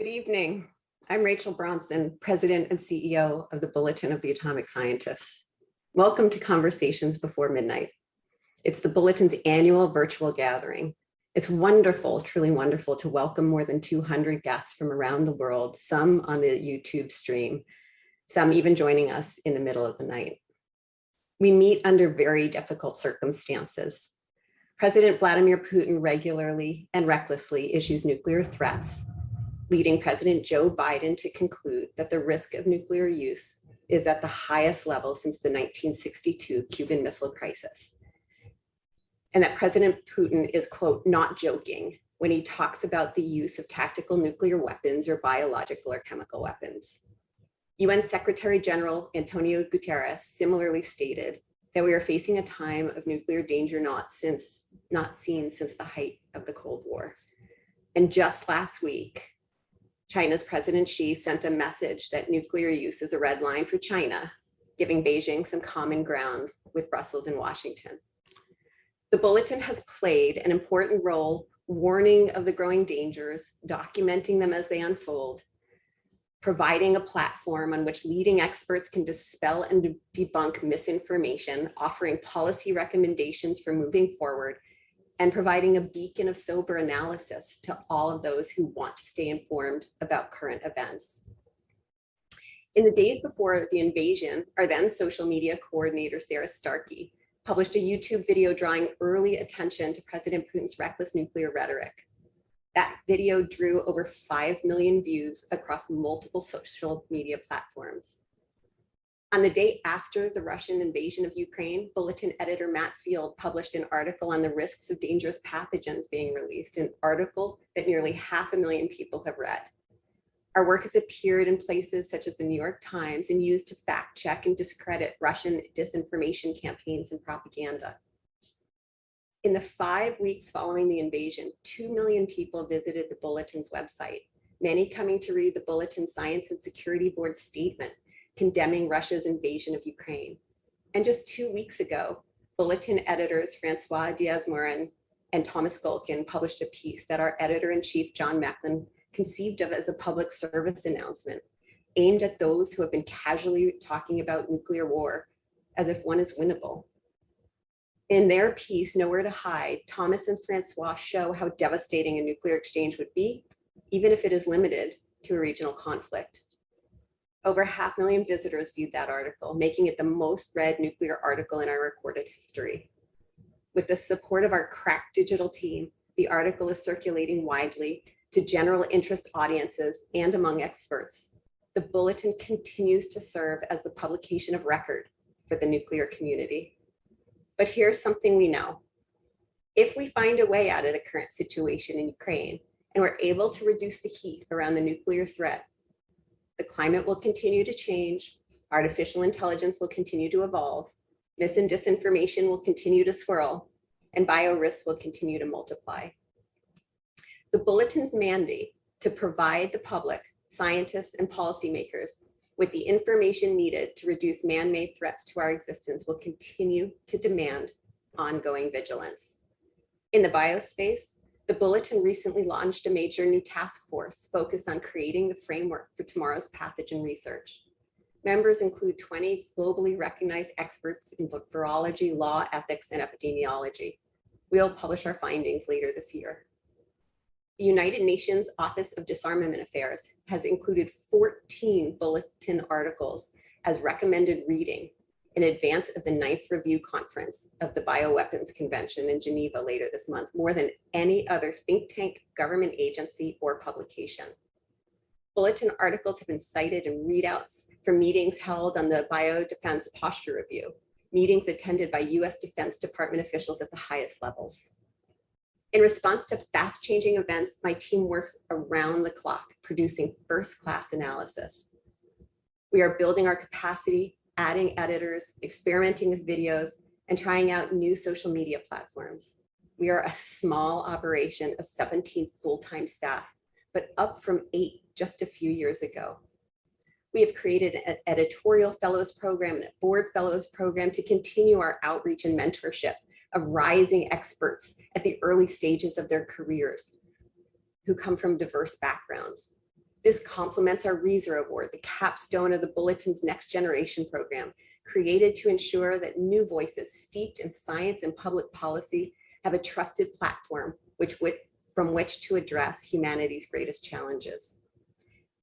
Good evening. I'm Rachel Bronson, President and CEO of the Bulletin of the Atomic Scientists. Welcome to Conversations Before Midnight. It's the Bulletin's annual virtual gathering. It's wonderful, truly wonderful to welcome more than 200 guests from around the world, some on the YouTube stream, some even joining us in the middle of the night. We meet under very difficult circumstances. President Vladimir Putin regularly and recklessly issues nuclear threats, leading President Joe Biden to conclude that the risk of nuclear use is at the highest level since the 1962 Cuban Missile Crisis. And that President Putin is, quote, not joking when he talks about the use of tactical nuclear weapons or biological or chemical weapons. UN Secretary General Antonio Guterres similarly stated that we are facing a time of nuclear danger not seen since the height of the Cold War. And just last week, China's President Xi sent a message that nuclear use is a red line for China, giving Beijing some common ground with Brussels and Washington. The Bulletin has played an important role warning of the growing dangers, documenting them as they unfold, providing a platform on which leading experts can dispel and debunk misinformation, offering policy recommendations for moving forward, and providing a beacon of sober analysis to all of those who want to stay informed about current events. In the days before the invasion, our then social media coordinator, Sarah Starkey, published a YouTube video drawing early attention to President Putin's reckless nuclear rhetoric. That video drew over 5 million views across multiple social media platforms. On the day after the Russian invasion of Ukraine, Bulletin editor Matt Field published an article on the risks of dangerous pathogens being released, an article that nearly 500,000 people have read. Our work has appeared in places such as the New York Times and used to fact check and discredit Russian disinformation campaigns and propaganda. In the 5 weeks following the invasion, 2 million people visited the Bulletin's website, many coming to read the Bulletin Science and Security Board statement condemning Russia's invasion of Ukraine. And just 2 weeks ago, Bulletin editors Francois Diaz-Morin and Thomas Gulkin published a piece that our editor-in-chief, John Macklin, conceived of as a public service announcement aimed at those who have been casually talking about nuclear war as if one is winnable. In their piece, Nowhere to Hide, Thomas and Francois show how devastating a nuclear exchange would be, even if it is limited to a regional conflict. Over 500,000 visitors viewed that article, making it the most read nuclear article in our recorded history. With the support of our crack digital team, the article is circulating widely to general interest audiences and among experts. The Bulletin continues to serve as the publication of record for the nuclear community. But here's something we know. If we find a way out of the current situation in Ukraine and we're able to reduce the heat around the nuclear threat, the climate will continue to change, artificial intelligence will continue to evolve, mis and disinformation will continue to swirl, and biorisks will continue to multiply. The Bulletin's mandate to provide the public, scientists, and policymakers with the information needed to reduce man-made threats to our existence will continue to demand ongoing vigilance. In the biospace, the Bulletin recently launched a major new task force focused on creating the framework for tomorrow's pathogen research. Members include 20 globally recognized experts in virology, law, ethics, and epidemiology. We'll publish our findings later this year. The United Nations Office of Disarmament Affairs has included 14 Bulletin articles as recommended reading in advance of the 9th Review Conference of the Bioweapons Convention in Geneva later this month, more than any other think tank, government agency, or publication. Bulletin articles have been cited in readouts from meetings held on the Biodefense Posture Review, meetings attended by US Defense Department officials at the highest levels. In response to fast-changing events, my team works around the clock, producing first-class analysis. We are building our capacity, adding editors, experimenting with videos, and trying out new social media platforms. We are a small operation of 17 full-time staff, but up from 8 just a few years ago. We have created an editorial fellows program and a board fellows program to continue our outreach and mentorship of rising experts at the early stages of their careers who come from diverse backgrounds. This complements our Reeser Award, the capstone of the Bulletin's Next Generation program, created to ensure that new voices steeped in science and public policy have a trusted platform from which to address humanity's greatest challenges.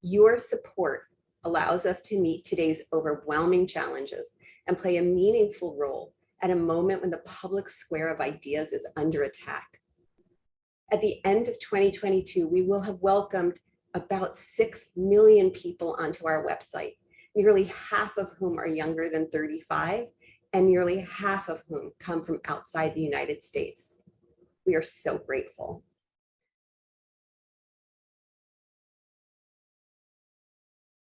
Your support allows us to meet today's overwhelming challenges and play a meaningful role at a moment when the public square of ideas is under attack. At the end of 2022, we will have welcomed about 6 million people onto our website, nearly half of whom are younger than 35, and nearly half of whom come from outside the United States. We are so grateful.